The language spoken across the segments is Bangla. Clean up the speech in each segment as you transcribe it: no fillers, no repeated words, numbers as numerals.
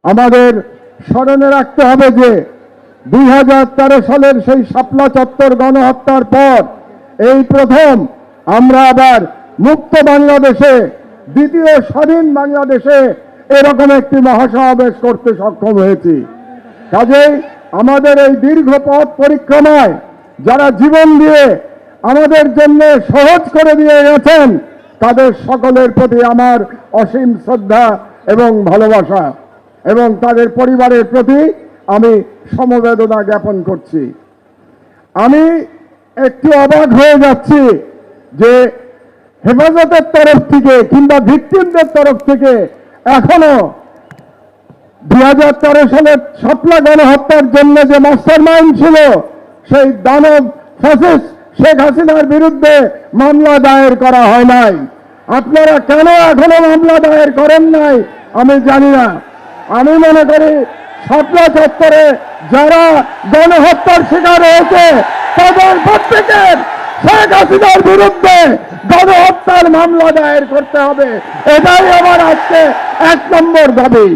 আমাদের স্মরণে রাখতে হবে যে 2013 সালের সেই শাপলা চত্বর গণহত্যার পর এই প্রথম আমরা আবার মুক্ত বাংলাদেশে, দ্বিতীয় স্বাধীন বাংলাদেশে এরকম একটি মহাসমাবেশ করতে সক্ষম হয়েছি। কাজেই আমাদের এই দীর্ঘ পথ পরিক্রমায় যারা জীবন দিয়ে আমাদের জন্য সহজ করে দিয়ে গেছেন, তাদের সকলের প্রতি আমার অসীম শ্রদ্ধা এবং ভালোবাসা, এবং তাদের পরিবারের প্রতি আমি সমবেদনা জ্ঞাপন করছি। আমি একটু অবাক হয়ে যাচ্ছি যে হেফাজতের তরফ থেকে কিংবা ভিকটিমদের তরফ থেকে এখনো 2013 সালের শাপলা গণহত্যার জন্য যে মাস্টারমাইন্ড ছিল সেই দানব ফ্যাসিস্ট শেখ হাসিনার বিরুদ্ধে মামলা দায়ের করা হয় নাই। আপনারা কেন এখনো মামলা দায়ের করেন নাই আমি জানি না। আমি মনে করি শাপলা চত্বরে যারা গণহত্যার শিকার হয়েছে তাদের প্রত্যেকের শেখ হাসিনার বিরুদ্ধে গণহত্যার মামলা দায়ের করতে হবে, এটাই আমার আজকে 1 নম্বর দাবি।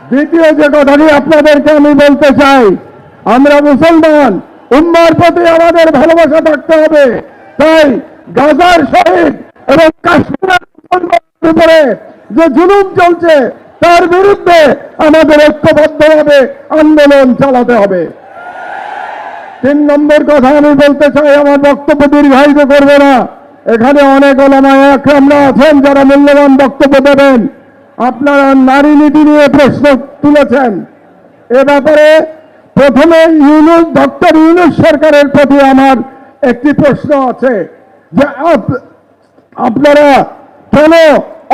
দ্বিতীয় যে কথাটি আপনাদেরকে আমি বলতে চাই, আমরা মুসলমান, উম্মার প্রতি আমাদের ভালোবাসা থাকতে হবে। তাই গাজার শহীদ এবং কাশ্মীরের মুসলমানদের উপরে যে জুলুম চলছে তার বিরুদ্ধে আমাদের ঐক্যবদ্ধভাবে আন্দোলন চালাতে হবে। 3 নম্বর কথা আমি বলতে চাই, আমার বক্তব্য দীর্ঘায়িত করবে না। এখানে অনেক ওলামায়ে একরামরা আছেন যারা মূল্যবান বক্তব্য দেবেন। আপনারা নারী নীতি নিয়ে প্রশ্ন তুলেছেন। এ ব্যাপারে প্রথমে ডক্টর ইউনূস সরকারের প্রতি আমার একটি প্রশ্ন আছে যে আপনারা কেন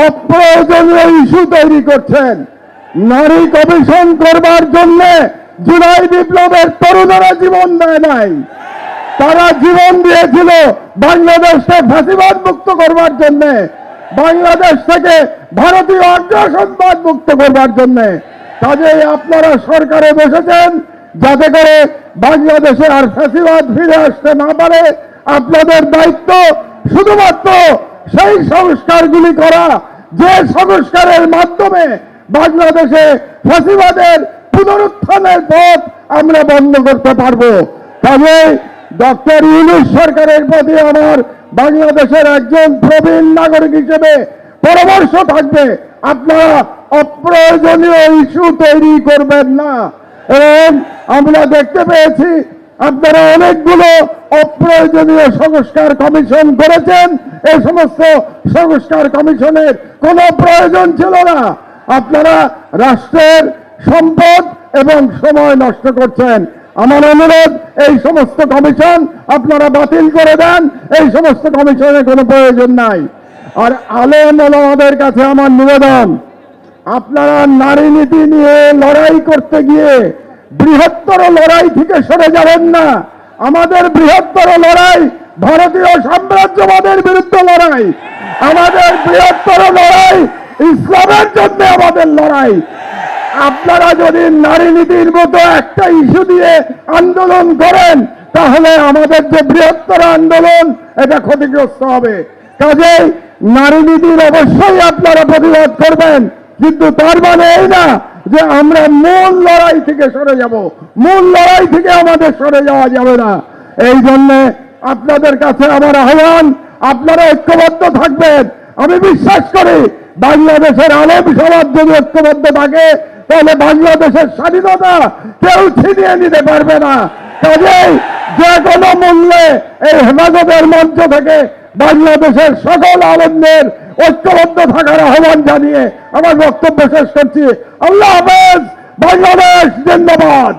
অপ্রয়োজনীয় ইস্যু তৈরি করছেন? নারী কমিশন করবার জন্য জুলাই বিপ্লবের তরুণরা জীবন দেয় নাই, তারা জীবন দিয়েছিল বাংলাদেশকে ফ্যাসিবাদ মুক্ত করবার জন্য, বাংলাদেশ থেকে ভারতীয় আগ্রাসনবাদ মুক্ত করবার জন্য। কাজেই আপনারা সরকারে বসেছেন যাতে করে বাংলাদেশে আর ফ্যাসিবাদ ফিরে আসতে না পারে। আপনাদের দায়িত্ব শুধুমাত্র সেই সংস্কারগুলি করা যে সংস্কারের মাধ্যমে বাংলাদেশে ফ্যাসিবাদের পুনরুত্থানের পথ আমরা বন্ধ করতে পারবো। কাজেই ডক্টর ইউনূস সরকারের প্রতি আমার বাংলাদেশের একজন প্রবীণ নাগরিক হিসেবে পরামর্শ থাকবে, আপনারা অপ্রয়োজনীয় ইস্যু তৈরি করবেন না। এবং আমরা দেখতে পেয়েছি আপনারা অনেকগুলো অপ্রয়োজনীয় সংস্কার কমিশন করেছেন। এই সমস্ত সংস্কার কমিশনের কোনো প্রয়োজন ছিল না। আপনারা রাষ্ট্রের সম্পদ এবং সময় নষ্ট করছেন। আমার অনুরোধ, এই সমস্ত কমিশন আপনারা বাতিল করে দেন। এই সমস্ত কমিশনের কোনো প্রয়োজন নাই। আর আলেম ওলামাদের কাছে আমার নিবেদন, আপনারা নারী নীতি নিয়ে লড়াই করতে গিয়ে বৃহত্তর লড়াই থেকে সরে যাবেন না। আমাদের বৃহত্তর লড়াই ভারতীয় সাম্রাজ্যবাদের বিরুদ্ধে লড়াই, আমাদের বৃহত্তর লড়াই ইসলামের জন্য আমাদের লড়াই। আপনারা যদি নারী নীতির মতো একটা ইস্যু দিয়ে আন্দোলন করেন তাহলে আমাদের যে বৃহত্তর আন্দোলন এটা ক্ষতিগ্রস্ত হবে। কাজেই নারী নীতির অবশ্যই আপনারা প্রতিবাদ করবেন, কিন্তু তার মানে এই না যে আমরা মূল লড়াই থেকে সরে যাব। মূল লড়াই থেকে আমাদের সরে যাওয়া যাবে না। এই জন্য আপনাদের কাছে আমার আহ্বান, আপনারা ঐক্যবদ্ধ থাকবেন। আমি বিশ্বাস করি বাংলাদেশের আলেম সমাজ যদি ঐক্যবদ্ধ থাকে তাহলে বাংলাদেশের স্বাধীনতা কেউ ছিনিয়ে নিতে পারবে না। কাজেই যে কোনো মূল্যে এই হেফাজতের মঞ্চ থেকে বাংলাদেশের সকল আলেমদের ঐক্যবদ্ধ থাকার আহ্বান জানিয়ে আমার বক্তব্য শেষ করছি। আল্লাহ হাফেজ। বাংলাদেশ জিন্দাবাদ।